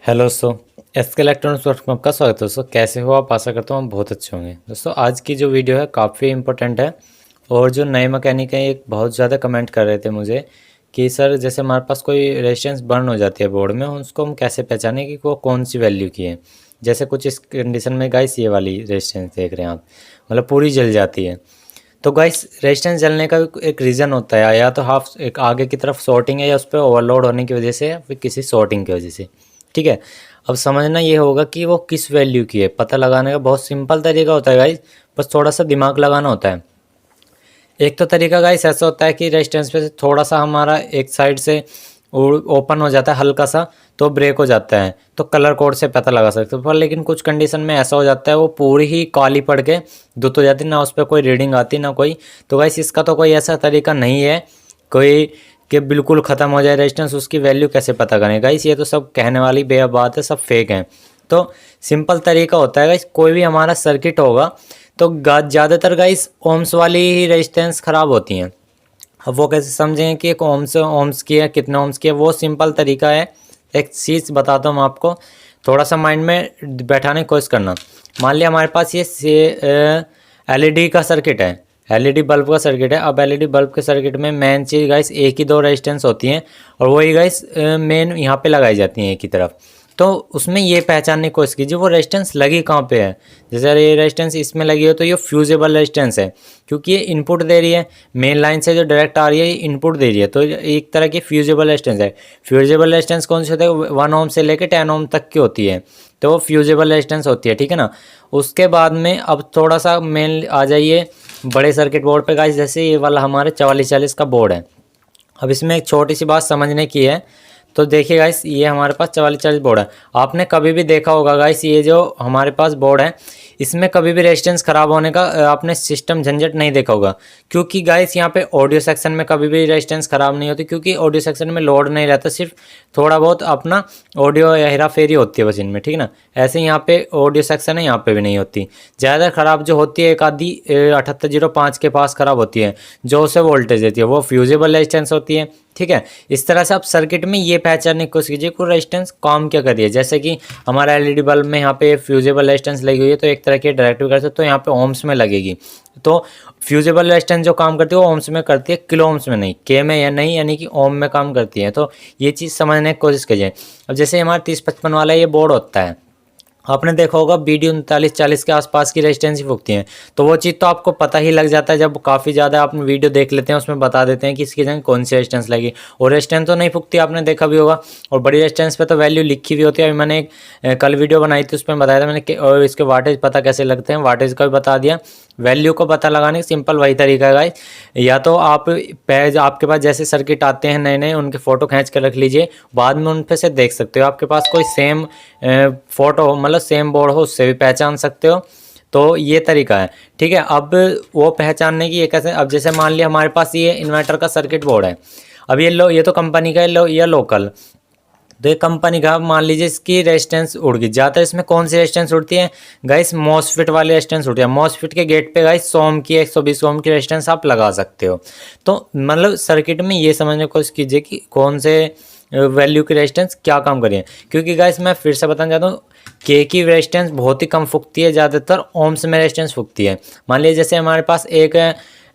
Hello दोस्तों, SK electronics work में आपका स्वागत है। दोस्तों कैसे हो आप? आशा करता हूँ हम बहुत अच्छे होंगे। दोस्तों आज की जो वीडियो है काफ़ी इंपॉर्टेंट है और जो नए मैकेनिक हैं एक बहुत ज़्यादा कमेंट कर रहे थे मुझे कि सर जैसे हमारे पास कोई रेजिस्टेंस बर्न हो जाती है बोर्ड में, उसको हम कैसे पहचानें कि वो कौन सी वैल्यू की है। जैसे कुछ इस कंडीशन में गाइस ये वाली रेजिस्टेंस देख रहे हैं आप, मतलब पूरी जल जाती है। तो गाइस रेजिस्टेंस जलने का एक रीज़न होता है, या तो हाफ एक आगे की तरफ शॉर्टिंग है या उस पर ओवरलोड होने की वजह से या फिर किसी शॉर्टिंग की वजह से। ठीक है, अब समझना ये होगा कि वो किस वैल्यू की है। पता लगाने का बहुत सिंपल तरीका होता है गाइस, बस थोड़ा सा दिमाग लगाना होता है। एक तो तरीका गाइस ऐसा होता है कि रेजिस्टेंस पे से थोड़ा सा हमारा एक साइड से ओपन हो जाता है हल्का सा, तो ब्रेक हो जाता है, तो कलर कोड से पता लगा सकते हो। पर लेकिन कुछ कंडीशन में ऐसा हो जाता है वो पूरी ही काली पड़ के धुत हो जाती, ना उस पर कोई रीडिंग आती ना कोई। तो गाइस इसका तो कोई ऐसा तरीका नहीं है कोई कि बिल्कुल ख़त्म हो जाए रेजिस्टेंस, उसकी वैल्यू कैसे पता करें गाइस? ये तो सब कहने वाली बे बात है, सब फेक हैं। तो सिंपल तरीका होता है गाइस, कोई भी हमारा सर्किट होगा तो ज़्यादातर गाइस ओम्स वाली ही रेजिस्टेंस ख़राब होती हैं। अब वो कैसे समझें कि एक ओम्स की है, कितने ओम्स की है? वो सिंपल तरीका है, एक चीज़ बताता हूँ आपको, थोड़ा सा माइंड में बैठाने की कोशिश करना। मान लिया हमारे पास ये एलईडी का सर्किट है, एलईडी बल्ब का सर्किट है। अब एलईडी बल्ब के सर्किट में मेन चीज़ गाइस एक ही दो रेजिस्टेंस होती हैं और वही गाइस मेन यहाँ पे लगाई जाती हैं एक ही तरफ। तो उसमें ये पहचानने की कोशिश कीजिए वो रेजिस्टेंस लगी कहाँ पे है। जैसे ये रेजिस्टेंस इसमें लगी हो तो ये फ्यूजेबल रेजिस्टेंस है, क्योंकि ये इनपुट दे रही है मेन लाइन से, जो डायरेक्ट आ रही है ये इनपुट दे रही है, तो एक तरह की फ्यूजेबल रेजिस्टेंस है। फ्यूजेबल रेजिस्टेंस कौन सी होती है? 1 ओम से लेकर 10 ओम तक की होती है, तो वो फ्यूजेबल रेजिस्टेंस होती है। ठीक है ना। उसके बाद में अब थोड़ा सा मेन आ जाइए बड़े सर्किट बोर्ड पे गाइस, जैसे ये वाला हमारे 4440 का बोर्ड है। अब इसमें एक छोटी सी बात समझने की है। तो देखिए गाइस, ये हमारे पास 4440 बोर्ड है। आपने कभी भी देखा होगा गाइस, ये जो हमारे पास बोर्ड है इसमें कभी भी रेजिस्टेंस खराब होने का आपने सिस्टम झंझट नहीं देखा होगा, क्योंकि गाइस यहाँ पे ऑडियो सेक्शन में कभी भी रेजिस्टेंस खराब नहीं होती, क्योंकि ऑडियो सेक्शन में लोड नहीं रहता, सिर्फ थोड़ा बहुत अपना ऑडियो या हेरा फेरी होती है बस इनमें। ठीक है ना। ऐसे यहाँ पे ऑडियो सेक्शन है, यहाँ पे भी नहीं होती। ज़्यादा खराब जो होती है एक आधी 7805 के पास खराब होती है, जो उसे वोल्टेज देती है, वो फ्यूजेबल रेजिस्टेंस होती है। ठीक है। इस तरह से आप सर्किट में ये पहचानने की कोशिश कीजिए कि रेजिस्टेंस काम क्या कर रही है। जैसे कि हमारा एलईडी बल्ब में यहाँ पे फ्यूजेबल रेजिस्टेंस लगी हुई है, तो एक तरह की डायरेक्टिव कर सकते हो, यहाँ पे ओम्स में लगेगी। तो फ्यूजेबल रेजिस्टेंस जो काम करती है वो ओम्स में करती है, किलो ओम्स में नहीं, के में या नहीं, यानी कि ओम में काम करती है। तो ये चीज़ समझने की कोशिश कीजिए। अब जैसे हमारा 3055 वाला ये बोर्ड होता है, आपने देखा होगा BD 3940 के आसपास की रेजिस्टेंस फूकती हैं, तो वो चीज़ तो आपको पता ही लग जाता है जब काफ़ी ज़्यादा आपने वीडियो देख लेते हैं, उसमें बता देते हैं कि इसकी जगह कौन सी रेजिस्टेंस लगी। और रेजिस्टेंस तो नहीं फूकती, आपने देखा भी होगा। और बड़ी रेजिस्टेंस पे तो वैल्यू लिखी भी होती है। अभी मैंने एक कल वीडियो बनाई थी, उसमें बताया था मैंने और इसके वाटेज पता कैसे लगते हैं, वाटेज का भी बता दिया। वैल्यू को पता लगाने का सिंपल वही तरीका है गाइस, या तो आप पेज आपके पास जैसे सर्किट आते हैं नए नए, उनके फ़ोटो खींच कर रख लीजिए, बाद में उन पे से देख सकते हो। आपके पास कोई सेम फ़ोटो हो, मतलब सेम बोर्ड हो, उससे भी पहचान सकते हो। तो ये तरीका है। ठीक है। अब वो पहचानने की एक ऐसे, अब जैसे मान लिया हमारे पास ये इन्वर्टर का सर्किट बोर्ड है। अब ये तो कंपनी का है, या लोकल। तो ये कंपनी का मान लीजिए इसकी रेजिस्टेंस उड़ गई। ज़्यादातर इसमें कौन सी रेजिस्टेंस उड़ती है गाइस? मॉसफिट वाली रेजिस्टेंस उड़ती है। मॉसफिट के गेट पे गाइस 100 ओम की 120 ओम की रेजिस्टेंस आप लगा सकते हो। तो मतलब सर्किट में ये समझने की कोशिश कीजिए कि कौन से वैल्यू की रेजिस्टेंस क्या काम करिए, क्योंकि गाइस मैं फिर से बताना चाहता हूँ, के की रेजिस्टेंस बहुत ही कम फूकती है, ज़्यादातर ओम्स में रेजिस्टेंस फूकती है। मान लीजिए जैसे हमारे पास एक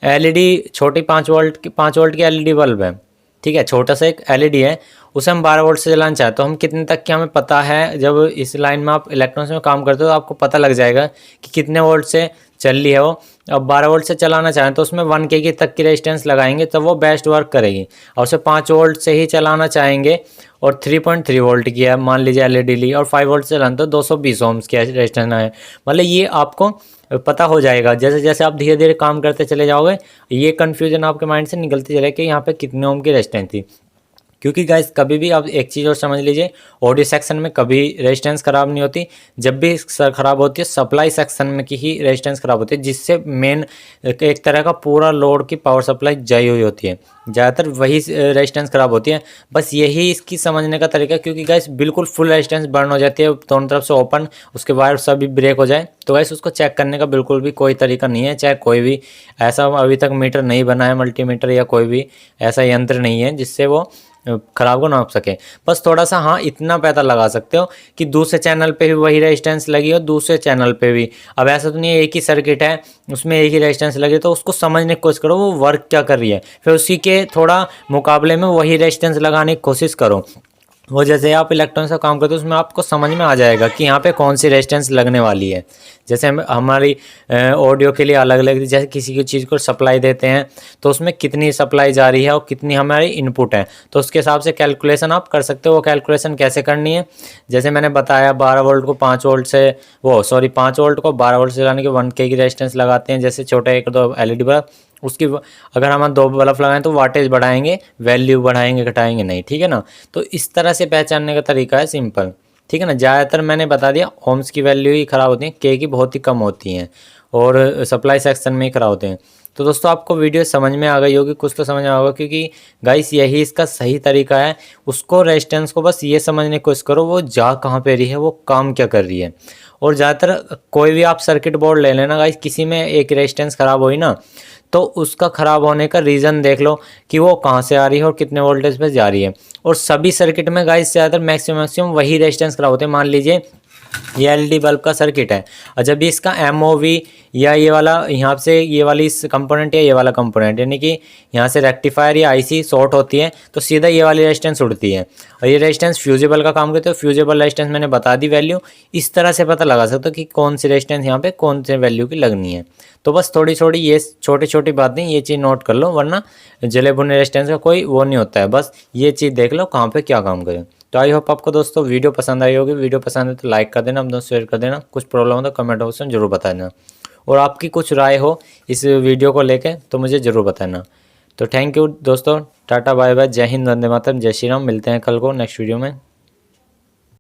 एलईडी छोटी 5 वोल्ट की एलईडी बल्ब है। ठीक है, छोटा सा एक एलईडी है, उसे हम 12 वोल्ट से जलाना चाहते, तो हम कितने तक की हमें पता है। जब इस लाइन में आप इलेक्ट्रॉनिक्स में काम करते हो तो आपको पता लग जाएगा कि कितने वोल्ट से चल रही है वो। अब 12 वोल्ट से चलाना चाहें तो उसमें 1 के तक की रेजिस्टेंस लगाएंगे तब वो बेस्ट वर्क करेगी। और उसे 5 वोल्ट से ही चलाना चाहेंगे और 3.3 वोल्ट की है मान लीजिए एलईडी ली, और 5 वोल्ट से चलाना तो 220 ओम्स की रेजिस्टेंस है। मतलब ये आपको पता हो जाएगा जैसे जैसे आप धीरे धीरे काम करते चले जाओगे, ये कन्फ्यूजन आपके माइंड से निकलती चले कि यहाँ पे कितने ओम की रेजिस्टेंस थी। क्योंकि गाइस कभी भी आप एक चीज़ और समझ लीजिए, ऑडियो सेक्शन में कभी रेजिस्टेंस खराब नहीं होती। जब भी खराब होती है सप्लाई सेक्शन में की ही रेजिस्टेंस खराब होती है, जिससे मेन एक तरह का पूरा लोड की पावर सप्लाई जाई हुई होती है, ज़्यादातर वही रेजिस्टेंस खराब होती है। बस यही इसकी समझने का तरीका, क्योंकि गाइस बिल्कुल फुल रेजिस्टेंस बर्न हो जाती है दोनों तरफ से ओपन, उसके वायर सभी ब्रेक हो जाए, तो गाइस उसको चेक करने का बिल्कुल भी कोई तरीका नहीं है। चाहे कोई भी ऐसा अभी तक मीटर नहीं बना है, मल्टीमीटर या कोई भी ऐसा यंत्र नहीं है जिससे वो खराब को नाप सके। बस थोड़ा सा हाँ इतना पता लगा सकते हो कि दूसरे चैनल पे भी वही रेजिस्टेंस लगी हो, दूसरे चैनल पे भी। अब ऐसा तो नहीं है एक ही सर्किट है उसमें एक ही रेजिस्टेंस लगी, तो उसको समझने की कोशिश करो वो वर्क क्या कर रही है, फिर उसी के थोड़ा मुकाबले में वही रेजिस्टेंस लगाने की कोशिश करो। वो जैसे आप इलेक्ट्रॉनिक्स का काम करते हो उसमें आपको समझ में आ जाएगा कि यहाँ पे कौन सी रेजिस्टेंस लगने वाली है। जैसे हमारी ऑडियो के लिए अलग अलग, जैसे किसी की चीज़ को सप्लाई देते हैं तो उसमें कितनी सप्लाई जा रही है और कितनी हमारी इनपुट है, तो उसके हिसाब से कैलकुलेशन आप कर सकते हो। वो कैलकुलेशन कैसे करनी है, जैसे मैंने बताया 12 वोल्ट को 5 वोल्ट से 5 वोल्ट को 12 वोल्ट से लाने के 1K की रेजिस्टेंस लगाते हैं। जैसे छोटा एक दो LED बल्ब, उसकी अगर हम 2 बल्ब लगाएं तो वाटेज बढ़ाएंगे, वैल्यू बढ़ाएंगे घटाएंगे नहीं, ठीक है ना। तो इस तरह से पहचानने का तरीका है सिंपल, ठीक है ना। ज़्यादातर मैंने बता दिया ओम्स की वैल्यू ही ख़राब होती है, के की बहुत ही कम होती हैं और सप्लाई सेक्शन में ही ख़राब होते हैं। तो दोस्तों आपको वीडियो समझ में आ गई होगी, कुछ तो समझ में आ होगा, क्योंकि गाइस यही इसका सही तरीका है। उसको रेजिस्टेंस को बस ये समझने की कोशिश करो वो जा कहाँ पे रही है, वो काम क्या कर रही है। और ज़्यादातर कोई भी आप सर्किट बोर्ड ले लेना गाइस, किसी में एक रेजिस्टेंस ख़राब हुई ना तो उसका ख़राब होने का रीज़न देख लो कि वो कहाँ से आ रही है और कितने वोल्टेज पे जा रही है। और सभी सर्किट में गाइस ज़्यादातर मैक्सिमम वही रेजिस्टेंस ख़राब होते हैं। मान लीजिए ये LED बल्ब का सर्किट है और जब भी इसका MOV या ये वाला यहाँ से ये वाली कंपोनेंट या ये वाला कंपोनेंट यानी कि यहाँ से रेक्टिफायर या IC शॉर्ट होती है तो सीधा ये वाली रेजिस्टेंस उड़ती है और ये रेजिस्टेंस फ्यूजेबल का काम करते हो। फ्यूजेबल रेजिस्टेंस मैंने बता दी वैल्यू, इस तरह से पता लगा सकते हो कि कौन सी रेजिस्टेंस यहाँ पे कौन से वैल्यू की लगनी है। तो बस थोड़ी थोड़ी ये छोटी छोटी बातें ये चीज़ नोट कर लो, वरना जले भुने रेजिस्टेंस का कोई वो नहीं होता है। बस ये चीज़ देख लो कहाँ पे क्या काम करें। तो आई होप आपको दोस्तों वीडियो पसंद आई होगी। वीडियो पसंद है तो लाइक कर देना, अपना शेयर कर देना। कुछ प्रॉब्लम हो तो कमेंट बॉक्स में जरूर बता देना और आपकी कुछ राय हो इस वीडियो को लेके तो मुझे ज़रूर बताना। तो थैंक यू दोस्तों, टाटा बाय बाय, जय हिंद, वंदे मातरम, जय श्री राम। मिलते हैं कल को नेक्स्ट वीडियो में।